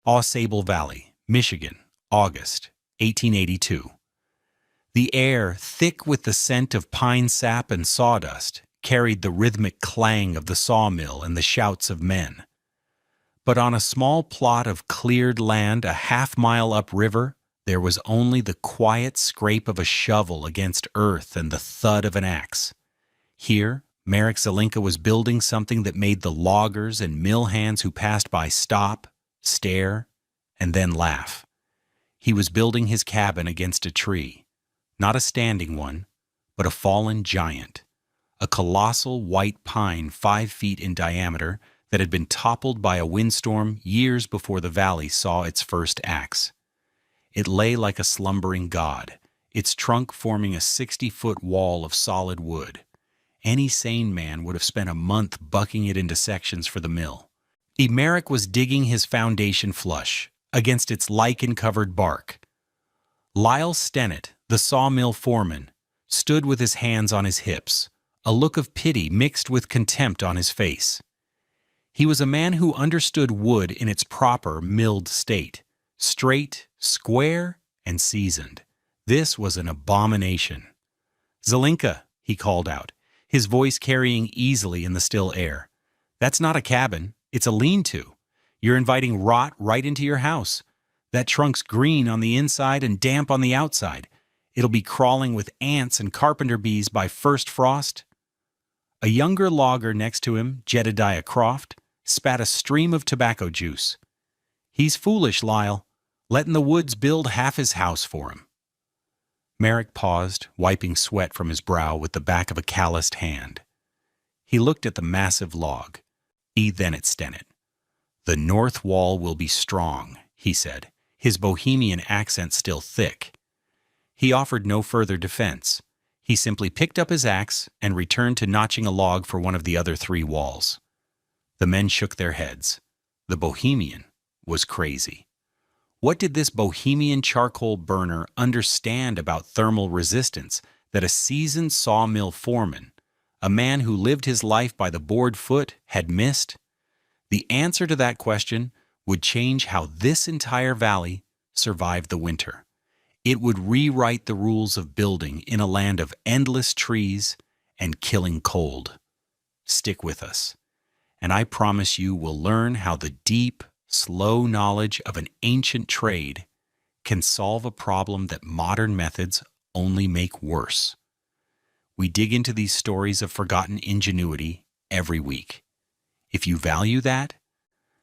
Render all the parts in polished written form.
Ausable Valley, Michigan, August, 1882. The air, thick with the scent of pine sap and sawdust, carried the rhythmic clang of the sawmill and the shouts of men. But on a small plot of cleared land a half-mile upriver, there was only the quiet scrape of a shovel against earth and the thud of an axe. Here, Marek Zelinka was building something that made the loggers and mill hands who passed by stop, stare, and then laugh. He was building his cabin against a tree, not a standing one, but a fallen giant, a colossal white pine 5 feet in diameter that had been toppled by a windstorm years before the valley saw its first axe. It lay like a slumbering god, its trunk forming a 60-foot wall of solid wood. Any sane man would have spent a month bucking it into sections for the mill. Marek was digging his foundation flush against its lichen-covered bark. Lyle Stennett, the sawmill foreman, stood with his hands on his hips, a look of pity mixed with contempt on his face. He was a man who understood wood in its proper milled state, straight, square, and seasoned. This was an abomination. "Zelinka," he called out, his voice carrying easily in the still air. "That's not a cabin, it's a lean-to. You're inviting rot right into your house. That trunk's green on the inside and damp on the outside. It'll be crawling with ants and carpenter bees by first frost." A younger logger next to him, Jedediah Croft, spat a stream of tobacco juice. "He's foolish, Lyle, letting the woods build half his house for him." Marek paused, wiping sweat from his brow with the back of a calloused hand. He looked at the massive log, then at Stennett. "The north wall will be strong," he said, his Bohemian accent still thick. He offered no further defense. He simply picked up his axe and returned to notching a log for one of the other 3 walls. The men shook their heads. The Bohemian was crazy. What did this Bohemian charcoal burner understand about thermal resistance that a seasoned sawmill foreman, a man who lived his life by the board foot, had missed? The answer to that question would change how this entire valley survived the winter. It would rewrite the rules of building in a land of endless trees and killing cold. Stick with us, and I promise you we'll learn how the deep, slow knowledge of an ancient trade can solve a problem that modern methods only make worse. We dig into these stories of forgotten ingenuity every week. If you value that,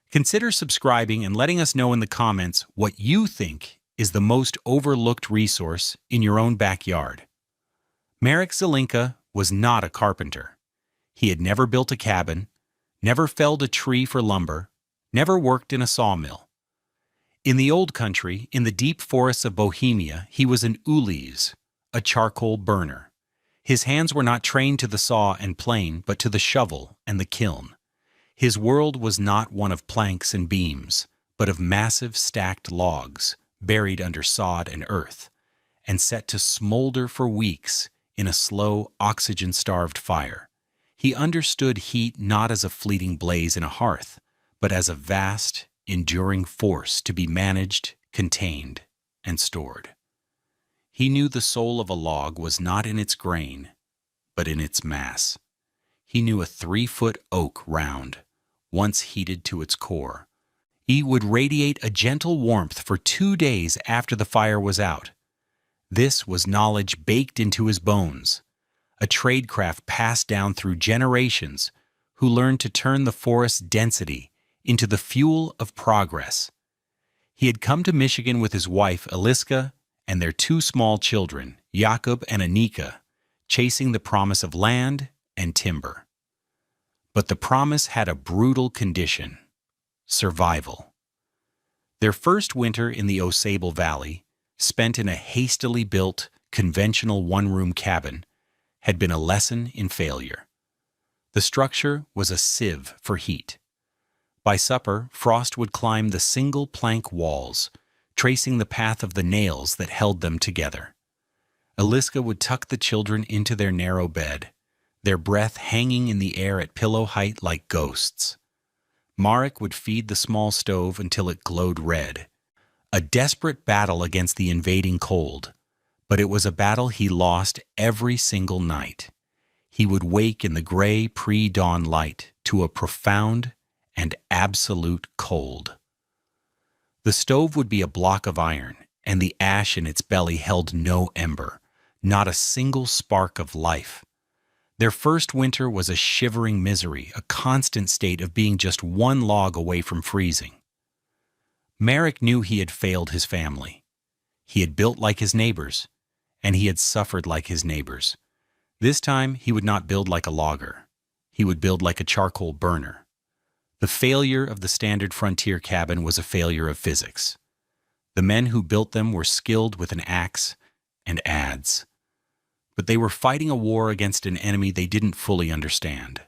consider subscribing and letting us know in the comments what you think is the most overlooked resource in your own backyard. Marek Zelinka was not a carpenter. He had never built a cabin, never felled a tree for lumber, never worked in a sawmill. In the old country, in the deep forests of Bohemia, he was an uliz, a charcoal burner. His hands were not trained to the saw and plane, but to the shovel and the kiln. His world was not one of planks and beams, but of massive stacked logs, buried under sod and earth, and set to smolder for weeks in a slow, oxygen-starved fire. He understood heat not as a fleeting blaze in a hearth, but as a vast, enduring force to be managed, contained, and stored. He knew the soul of a log was not in its grain, but in its mass. He knew a 3-foot oak round, once heated to its core. He would radiate a gentle warmth for 2 days after the fire was out. This was knowledge baked into his bones, a tradecraft passed down through generations who learned to turn the forest's density into the fuel of progress. He had come to Michigan with his wife, Eliska, and their 2 small children, Jakob and Anika, chasing the promise of land and timber. But the promise had a brutal condition: survival. Their first winter in the Ausable Valley, spent in a hastily built, conventional one-room cabin, had been a lesson in failure. The structure was a sieve for heat. By supper, Frost would climb the single plank walls, tracing the path of the nails that held them together. Eliska would tuck the children into their narrow bed, their breath hanging in the air at pillow height like ghosts. Marek would feed the small stove until it glowed red. A desperate battle against the invading cold, but it was a battle he lost every single night. He would wake in the gray pre-dawn light to a profound and absolute cold. The stove would be a block of iron, and the ash in its belly held no ember, not a single spark of life. Their first winter was a shivering misery, a constant state of being just one log away from freezing. Marek knew he had failed his family. He had built like his neighbors, and he had suffered like his neighbors. This time, he would not build like a logger. He would build like a charcoal burner. The failure of the standard frontier cabin was a failure of physics. The men who built them were skilled with an axe and adze, but they were fighting a war against an enemy they didn't fully understand.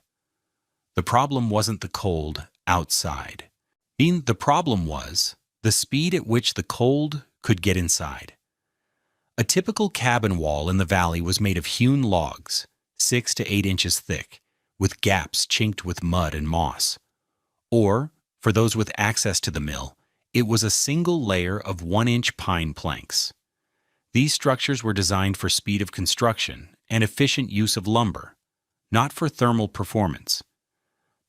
The problem wasn't the cold outside. The problem was the speed at which the cold could get inside. A typical cabin wall in the valley was made of hewn logs, 6 to 8 inches thick, with gaps chinked with mud and moss. Or, for those with access to the mill, it was a single layer of 1-inch pine planks. These structures were designed for speed of construction and efficient use of lumber, not for thermal performance.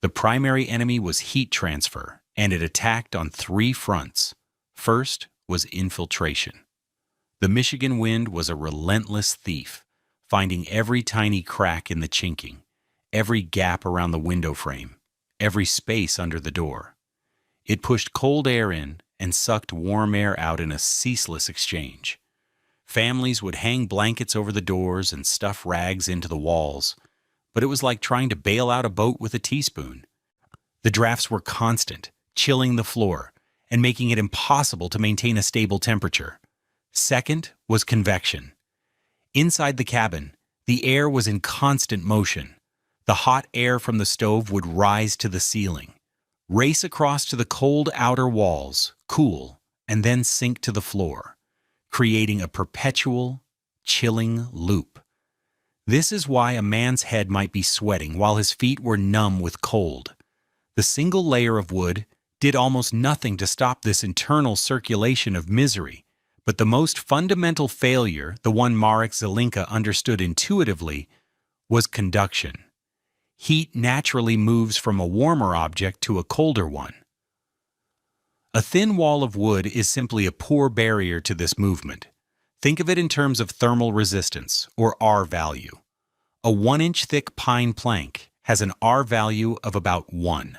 The primary enemy was heat transfer, and it attacked on 3 fronts. First was infiltration. The Michigan wind was a relentless thief, finding every tiny crack in the chinking, every gap around the window frame, every space under the door. It pushed cold air in and sucked warm air out in a ceaseless exchange. Families would hang blankets over the doors and stuff rags into the walls, but it was like trying to bail out a boat with a teaspoon. The drafts were constant, chilling the floor and making it impossible to maintain a stable temperature. Second was convection. Inside the cabin, the air was in constant motion. The hot air from the stove would rise to the ceiling, race across to the cold outer walls, cool, and then sink to the floor, creating a perpetual, chilling loop. This is why a man's head might be sweating while his feet were numb with cold. The single layer of wood did almost nothing to stop this internal circulation of misery, but the most fundamental failure, the one Marek Zelinka understood intuitively, was conduction. Heat naturally moves from a warmer object to a colder one. A thin wall of wood is simply a poor barrier to this movement. Think of it in terms of thermal resistance, or R value. A 1-inch thick pine plank has an R value of about 1.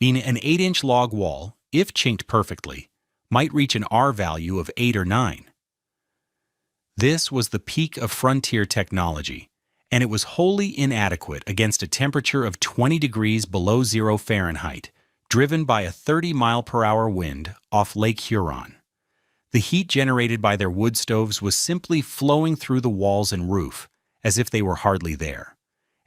Being an 8-inch log wall, if chinked perfectly, might reach an R value of 8 or 9. This was the peak of frontier technology, and it was wholly inadequate against a temperature of 20 degrees below 0 Fahrenheit, driven by a 30-mile-per-hour wind off Lake Huron. The heat generated by their wood stoves was simply flowing through the walls and roof, as if they were hardly there.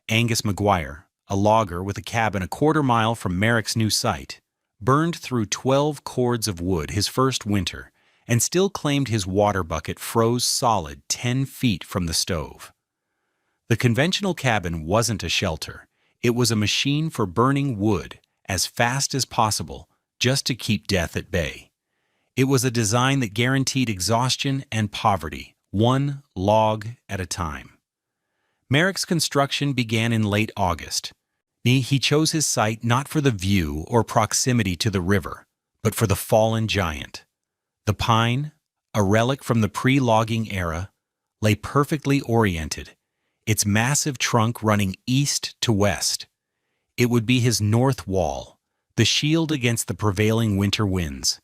Angus McGuire, a logger with a cabin a quarter-mile from Marek's new site, burned through 12 cords of wood his first winter and still claimed his water bucket froze solid 10 feet from the stove. The conventional cabin wasn't a shelter. It was a machine for burning wood as fast as possible just to keep death at bay. It was a design that guaranteed exhaustion and poverty, one log at a time. Marek's construction began in late August. He chose his site not for the view or proximity to the river, but for the fallen giant. The pine, a relic from the pre-logging era, lay perfectly oriented, its massive trunk running east to west. It would be his north wall, the shield against the prevailing winter winds.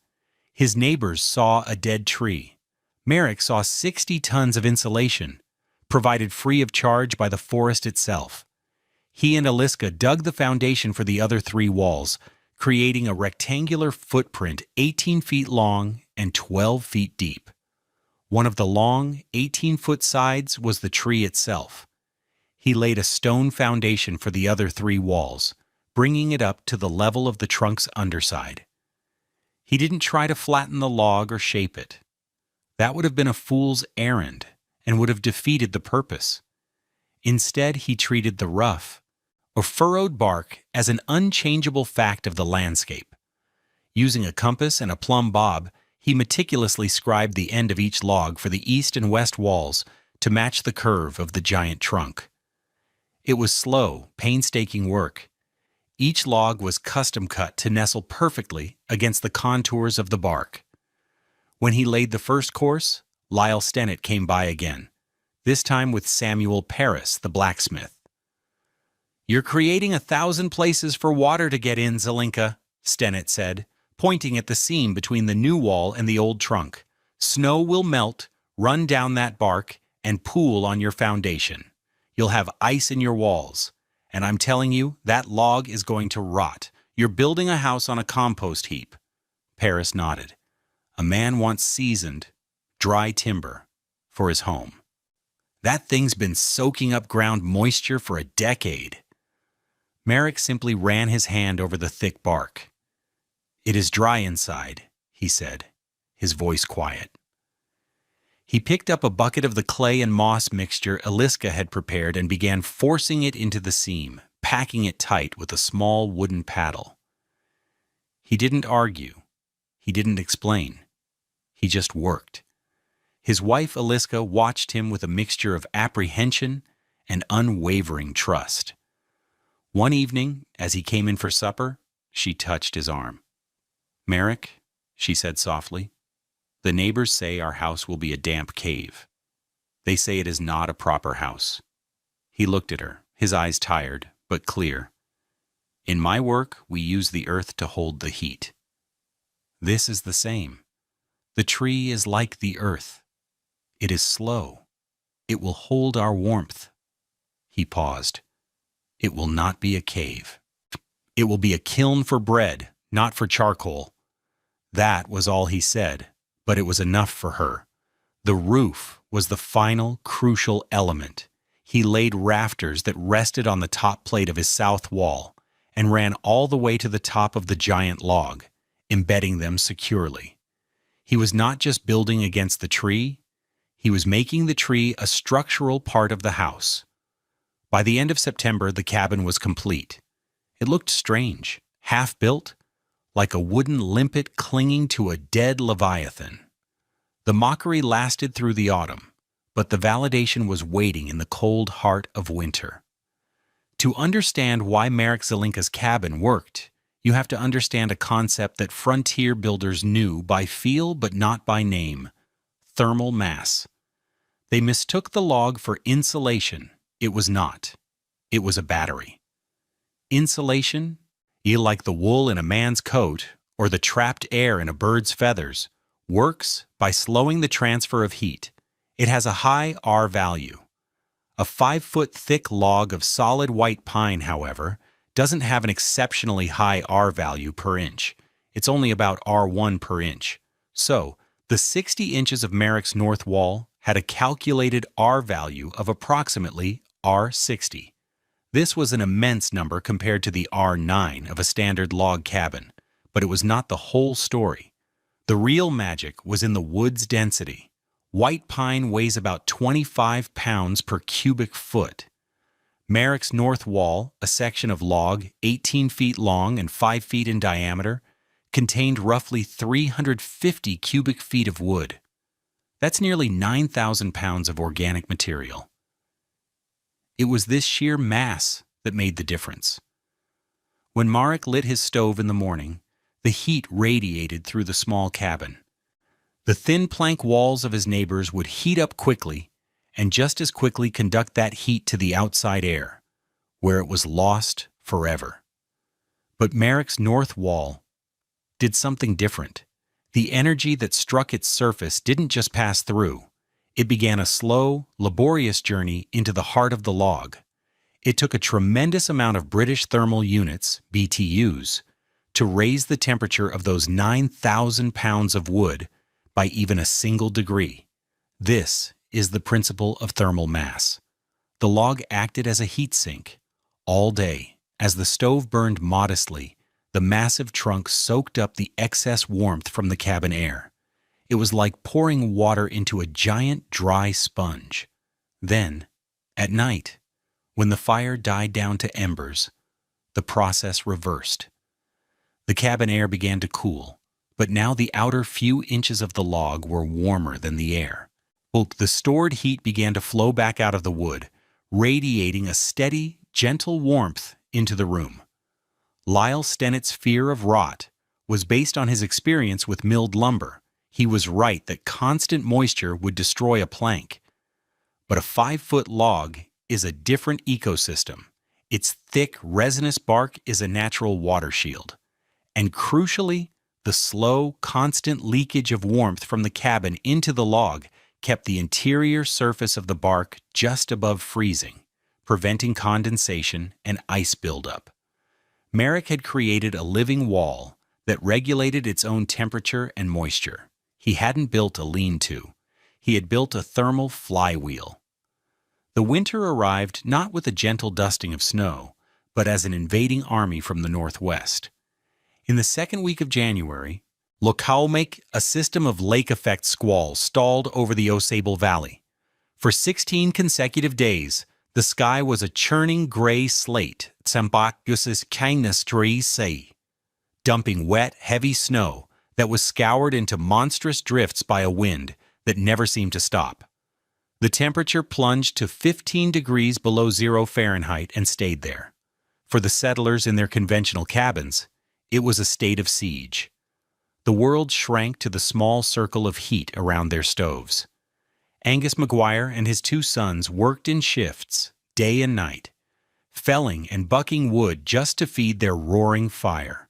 His neighbors saw a dead tree. Marek saw 60 tons of insulation, provided free of charge by the forest itself. He and Aliska dug the foundation for the other 3 walls, creating a rectangular footprint 18 feet long and 12 feet deep. One of the long, 18-foot sides was the tree itself. He laid a stone foundation for the other 3 walls, bringing it up to the level of the trunk's underside. He didn't try to flatten the log or shape it. That would have been a fool's errand and would have defeated the purpose. Instead, he treated the rough, or furrowed bark as an unchangeable fact of the landscape. Using a compass and a plumb bob, he meticulously scribed the end of each log for the east and west walls to match the curve of the giant trunk. It was slow, painstaking work. Each log was custom cut to nestle perfectly against the contours of the bark. When he laid the first course, Lyle Stennett came by again, this time with Samuel Paris, the blacksmith. "You're creating 1,000 places for water to get in, Zelinka," Stennett said, pointing at the seam between the new wall and the old trunk. "Snow will melt, run down that bark, and pool on your foundation. You'll have ice in your walls. And I'm telling you, that log is going to rot. You're building a house on a compost heap." Paris nodded. A man wants seasoned, dry timber for his home. "That thing's been soaking up ground moisture for a decade." Merrick simply ran his hand over the thick bark. "It is dry inside," he said, his voice quiet. He picked up a bucket of the clay and moss mixture Eliska had prepared and began forcing it into the seam, packing it tight with a small wooden paddle. He didn't argue. He didn't explain. He just worked. His wife Eliska watched him with a mixture of apprehension and unwavering trust. One evening, as he came in for supper, she touched his arm. "Merrick," she said softly, "the neighbors say our house will be a damp cave. They say it is not a proper house." He looked at her, his eyes tired, but clear. "In my work, we use the earth to hold the heat. This is the same. The tree is like the earth. It is slow. It will hold our warmth." He paused. "It will not be a cave. It will be a kiln for bread, not for charcoal." That was all he said, but it was enough for her. The roof was the final, crucial element. He laid rafters that rested on the top plate of his south wall and ran all the way to the top of the giant log, embedding them securely. He was not just building against the tree, he was making the tree a structural part of the house. By the end of September, the cabin was complete. It looked strange, half-built, like a wooden limpet clinging to a dead leviathan. The mockery lasted through the autumn, but the validation was waiting in the cold heart of winter. To understand why Marek Zelinka's cabin worked, you have to understand a concept that frontier builders knew by feel but not by name: thermal mass. They mistook the log for insulation. It was not. It was a battery. Insulation, like the wool in a man's coat or the trapped air in a bird's feathers, works by slowing the transfer of heat. It has a high R value. A 5-foot thick log of solid white pine, however, doesn't have an exceptionally high R value per inch. It's only about R1 per inch. So, the 60 inches of Marek's north wall had a calculated R value of approximately R60. This was an immense number compared to the R9 of a standard log cabin, but it was not the whole story. The real magic was in the wood's density. White pine weighs about 25 pounds per cubic foot. Marek's north wall, a section of log 18 feet long and 5 feet in diameter, contained roughly 350 cubic feet of wood. That's nearly 9,000 pounds of organic material. It was this sheer mass that made the difference. When Marek lit his stove in the morning, the heat radiated through the small cabin. The thin plank walls of his neighbors would heat up quickly and just as quickly conduct that heat to the outside air, where it was lost forever. But Marek's north wall did something different. The energy that struck its surface didn't just pass through. It began a slow, laborious journey into the heart of the log. It took a tremendous amount of British thermal units, BTUs, to raise the temperature of those 9,000 pounds of wood by even a single degree. This is the principle of thermal mass. The log acted as a heat sink. All day, as the stove burned modestly, the massive trunk soaked up the excess warmth from the cabin air. It was like pouring water into a giant dry sponge. Then, at night, When the fire died down to embers, the process reversed. The cabin air began to cool, but now the outer few inches of the log were warmer than the air. The stored heat began to flow back out of the wood, radiating a steady, gentle warmth into the room. Lyle Stennett's fear of rot was based on his experience with milled lumber. He was right that constant moisture would destroy a plank. But a 5-foot log is a different ecosystem. Its thick, resinous bark is a natural water shield. And crucially, the slow, constant leakage of warmth from the cabin into the log kept the interior surface of the bark just above freezing, preventing condensation and ice buildup. Merrick had created a living wall that regulated its own temperature and moisture. He hadn't built a lean-to. He had built a thermal flywheel. The winter arrived not with a gentle dusting of snow, but as an invading army from the northwest. In the second week of January, Lokaomek, a system of lake-effect squalls, stalled over the Osable Valley. For 16 consecutive days, the sky was a churning gray slate, dumping wet, heavy snow that was scoured into monstrous drifts by a wind that never seemed to stop. The temperature plunged to 15 degrees below 0 Fahrenheit and stayed there. For the settlers in their conventional cabins, it was a state of siege. The world shrank to the small circle of heat around their stoves. Angus McGuire and his 2 sons worked in shifts, day and night, felling and bucking wood just to feed their roaring fire.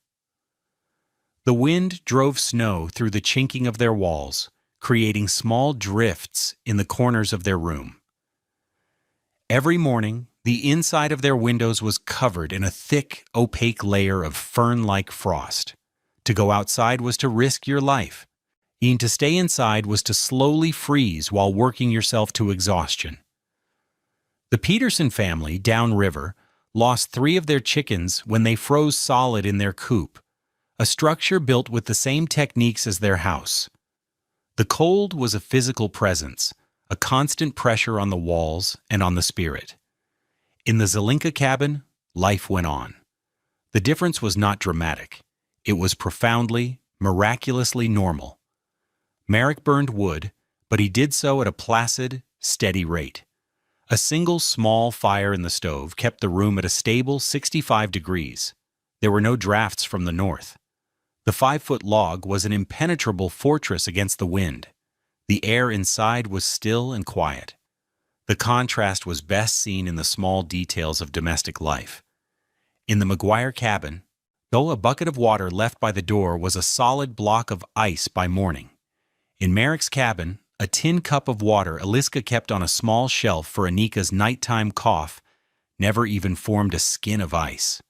The wind drove snow through the chinking of their walls, creating small drifts in the corners of their room. Every morning, the inside of their windows was covered in a thick, opaque layer of fern-like frost. To go outside was to risk your life. And to stay inside was to slowly freeze while working yourself to exhaustion. The Peterson family, downriver, lost 3 of their chickens when they froze solid in their coop, a structure built with the same techniques as their house. The cold was a physical presence, a constant pressure on the walls and on the spirit. In the Zelinka cabin, life went on. The difference was not dramatic. It was profoundly, miraculously normal. Merrick burned wood, but he did so at a placid, steady rate. A single small fire in the stove kept the room at a stable 65 degrees. There were no drafts from the north. The 5-foot log was an impenetrable fortress against the wind. The air inside was still and quiet. The contrast was best seen in the small details of domestic life. In the McGuire cabin, though a bucket of water left by the door was a solid block of ice by morning. In Merrick's cabin, a tin cup of water Eliska kept on a small shelf for Anika's nighttime cough never even formed a skin of ice.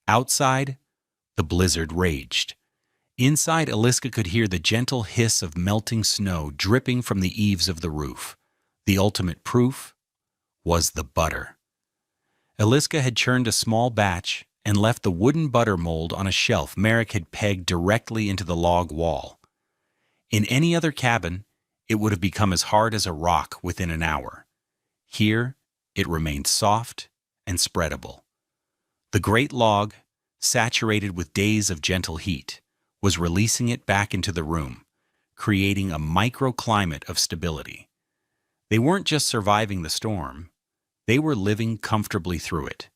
Outside, the blizzard raged. Inside, Eliska could hear the gentle hiss of melting snow dripping from the eaves of the roof. The ultimate proof was the butter. Eliska had churned a small batch and left the wooden butter mold on a shelf Merrick had pegged directly into the log wall. In any other cabin, it would have become as hard as a rock within an hour. Here, it remained soft and spreadable. The great log, saturated with days of gentle heat, was releasing it back into the room, creating a microclimate of stability. They weren't just surviving the storm, they were living comfortably through it.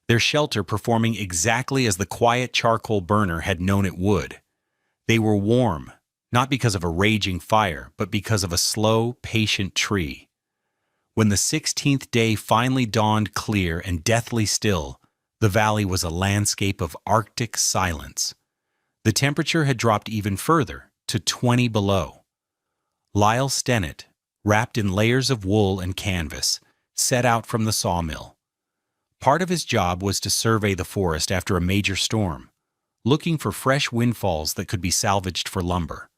Their shelter performing exactly as the quiet charcoal burner had known it would. They were warm, not because of a raging fire, but because of a slow, patient tree. When the 16th day finally dawned clear and deathly still, the valley was a landscape of Arctic silence. The temperature had dropped even further, to 20 below. Lyle Stennett, wrapped in layers of wool and canvas, set out from the sawmill. Part of his job was to survey the forest after a major storm, looking for fresh windfalls that could be salvaged for lumber.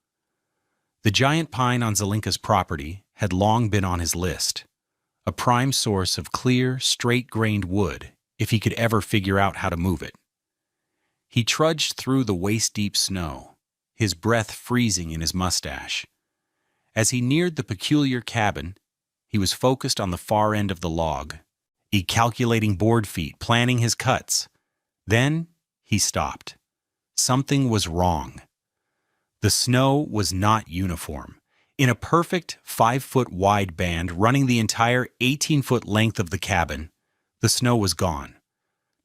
The giant pine on Zelinka's property had long been on his list, a prime source of clear, straight-grained wood if he could ever figure out how to move it. He trudged through the waist-deep snow, his breath freezing in his mustache. As he neared the peculiar cabin, he was focused on the far end of the log, calculating board feet, planning his cuts. Then he stopped. Something was wrong. The snow was not uniform. In a perfect 5-foot wide band running the entire 18-foot length of the cabin, the snow was gone.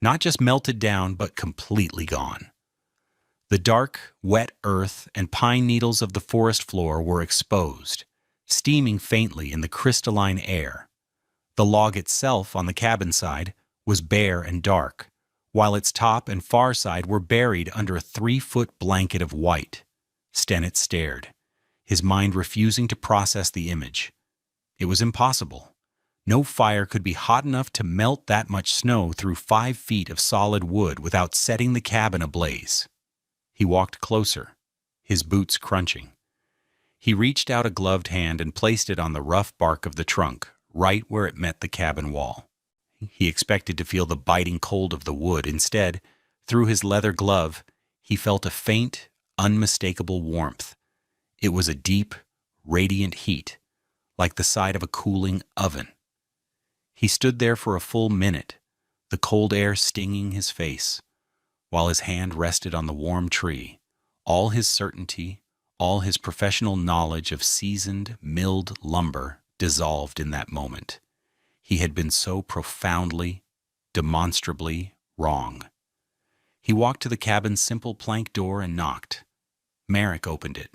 Not just melted down, but completely gone. The dark, wet earth and pine needles of the forest floor were exposed, steaming faintly in the crystalline air. The log itself on the cabin side was bare and dark, while its top and far side were buried under a 3-foot blanket of white. Stennett stared, his mind refusing to process the image. It was impossible. No fire could be hot enough to melt that much snow through 5 feet of solid wood without setting the cabin ablaze. He walked closer, his boots crunching. He reached out a gloved hand and placed it on the rough bark of the trunk, right where it met the cabin wall. He expected to feel the biting cold of the wood. Instead, through his leather glove, he felt a faint, unmistakable warmth. It was a deep, radiant heat, like the side of a cooling oven. He stood there for a full minute, the cold air stinging his face, while his hand rested on the warm tree. All his certainty, all his professional knowledge of seasoned, milled lumber dissolved in that moment. He had been so profoundly, demonstrably wrong. He walked to the cabin's simple plank door and knocked. Merrick opened it.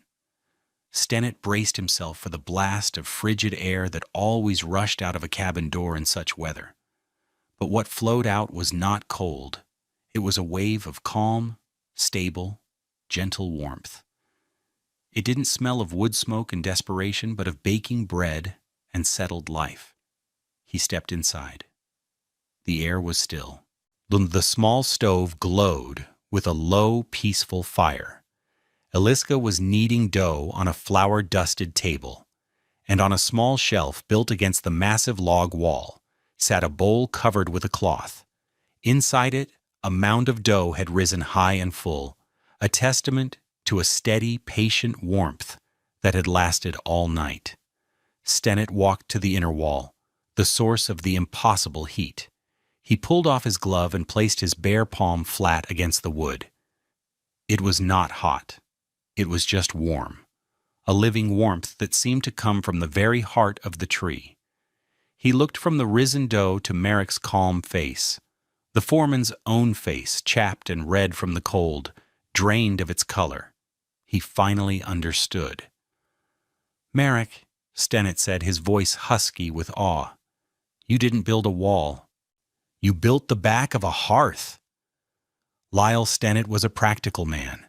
Stennett braced himself for the blast of frigid air that always rushed out of a cabin door in such weather. But what flowed out was not cold. It was a wave of calm, stable, gentle warmth. It didn't smell of wood smoke and desperation, but of baking bread and settled life. He stepped inside. The air was still. The small stove glowed with a low, peaceful fire. Eliska was kneading dough on a flour-dusted table, and on a small shelf built against the massive log wall sat a bowl covered with a cloth. Inside it, a mound of dough had risen high and full, a testament to a steady, patient warmth that had lasted all night. Stennett walked to the inner wall, the source of the impossible heat. He pulled off his glove and placed his bare palm flat against the wood. It was not hot. It was just warm, a living warmth that seemed to come from the very heart of the tree. He looked from the risen dough to Merrick's calm face, the foreman's own face, chapped and red from the cold, drained of its color. He finally understood. "Merrick," Stennett said, his voice husky with awe, "you didn't build a wall. You built the back of a hearth." Lyle Stennett was a practical man.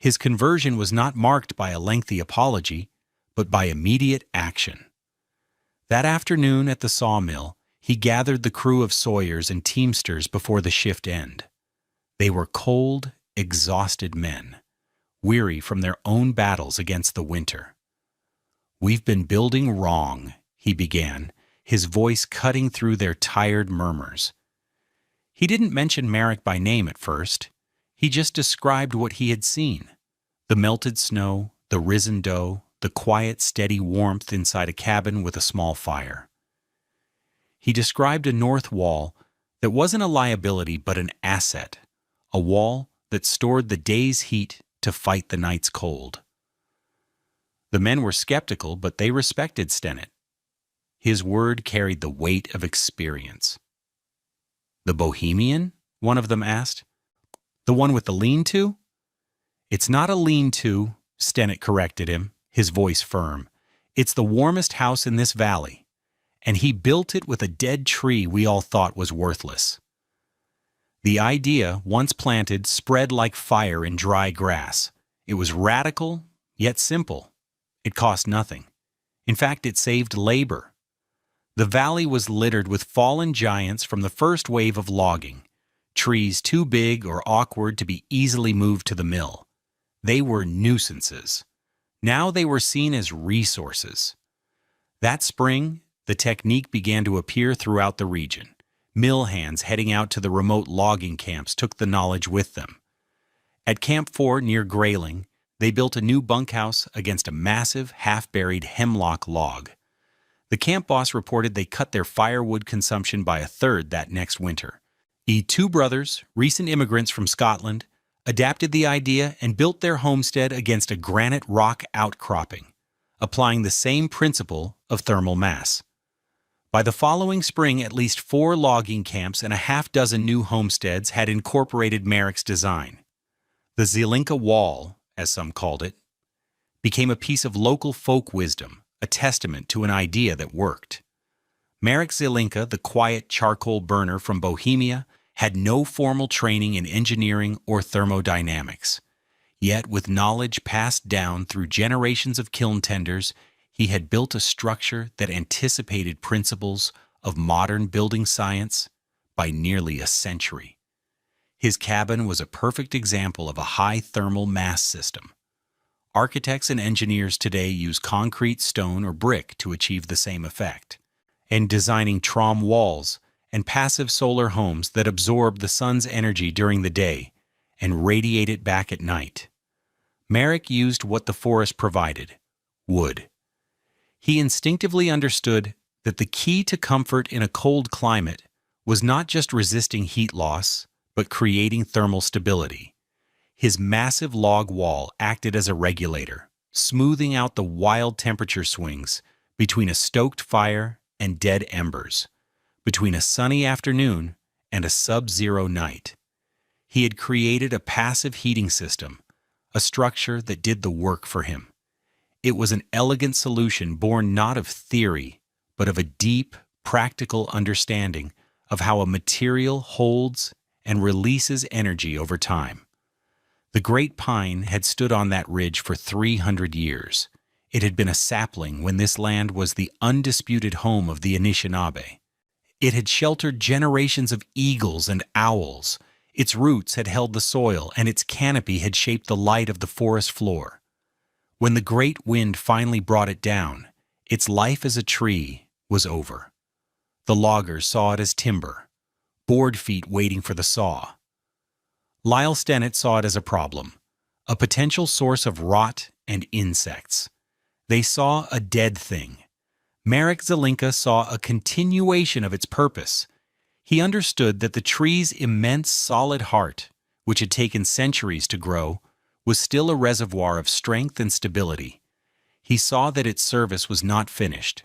His conversion was not marked by a lengthy apology, but by immediate action. That afternoon at the sawmill, he gathered the crew of sawyers and teamsters before the shift end. They were cold, exhausted men, weary from their own battles against the winter. "We've been building wrong," he began, his voice cutting through their tired murmurs. He didn't mention Merrick by name at first. He just described what he had seen: the melted snow, the risen dough, the quiet, steady warmth inside a cabin with a small fire. He described a north wall that wasn't a liability but an asset, a wall that stored the day's heat to fight the night's cold. The men were skeptical, but they respected Stennett. His word carried the weight of experience. "The Bohemian?" one of them asked. "The one with the lean-to?" "It's not a lean-to," Stennett corrected him, his voice firm. "It's the warmest house in this valley, and he built it with a dead tree we all thought was worthless." The idea, once planted, spread like fire in dry grass. It was radical, yet simple. It cost nothing. In fact, it saved labor. The valley was littered with fallen giants from the first wave of logging, trees too big or awkward to be easily moved to the mill. They were nuisances. Now they were seen as resources. That spring, the technique began to appear throughout the region. Mill hands heading out to the remote logging camps took the knowledge with them. At Camp 4 near Grayling, they built a new bunkhouse against a massive, half-buried hemlock log. The camp boss reported they cut their firewood consumption by a third that next winter. Two brothers, recent immigrants from Scotland, adapted the idea and built their homestead against a granite rock outcropping, applying the same principle of thermal mass. By the following spring, at least 4 logging camps and a half-dozen new homesteads had incorporated Merrick's design. The Zelinka Wall, as some called it, became a piece of local folk wisdom, a testament to an idea that worked. Marek Zelinka, the quiet charcoal burner from Bohemia, had no formal training in engineering or thermodynamics. Yet, with knowledge passed down through generations of kiln tenders, he had built a structure that anticipated principles of modern building science by nearly a century. His cabin was a perfect example of a high thermal mass system. Architects and engineers today use concrete, stone, or brick to achieve the same effect. And designing trom walls and passive solar homes that absorb the sun's energy during the day and radiate it back at night. Marek used what the forest provided: wood. He instinctively understood that the key to comfort in a cold climate was not just resisting heat loss, but creating thermal stability. His massive log wall acted as a regulator, smoothing out the wild temperature swings between a stoked fire and dead embers, between a sunny afternoon and a sub-zero night. He had created a passive heating system, a structure that did the work for him. It was an elegant solution born not of theory, but of a deep, practical understanding of how a material holds and releases energy over time. The great pine had stood on that ridge for 300 years. It had been a sapling when this land was the undisputed home of the Anishinaabe. It had sheltered generations of eagles and owls. Its roots had held the soil, and its canopy had shaped the light of the forest floor. When the great wind finally brought it down, its life as a tree was over. The loggers saw it as timber, board feet waiting for the saw. Lyle Stennett saw it as a problem, a potential source of rot and insects. They saw a dead thing. Marek Zelinka saw a continuation of its purpose. He understood that the tree's immense solid heart, which had taken centuries to grow, was still a reservoir of strength and stability. He saw that its service was not finished.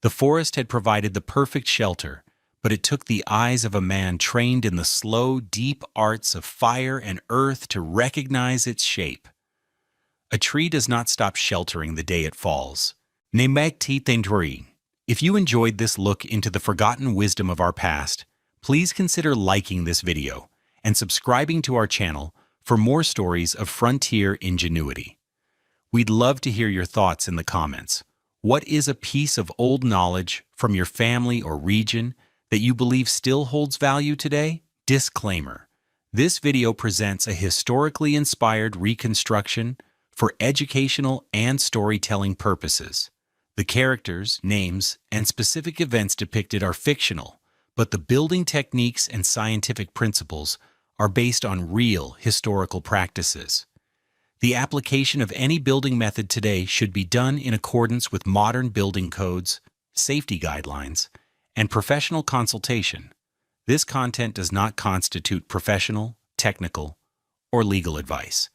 The forest had provided the perfect shelter, but it took the eyes of a man trained in the slow, deep arts of fire and earth to recognize its shape. A tree does not stop sheltering the day it falls. If you enjoyed this look into the forgotten wisdom of our past, please consider liking this video and subscribing to our channel for more stories of frontier ingenuity. We'd love to hear your thoughts in the comments. What is a piece of old knowledge from your family or region that you believe still holds value today? Disclaimer: this video presents a historically inspired reconstruction for educational and storytelling purposes. The characters, names, and specific events depicted are fictional, but the building techniques and scientific principles are based on real historical practices. The application of any building method today should be done in accordance with modern building codes, safety guidelines, and professional consultation. This content does not constitute professional, technical, or legal advice.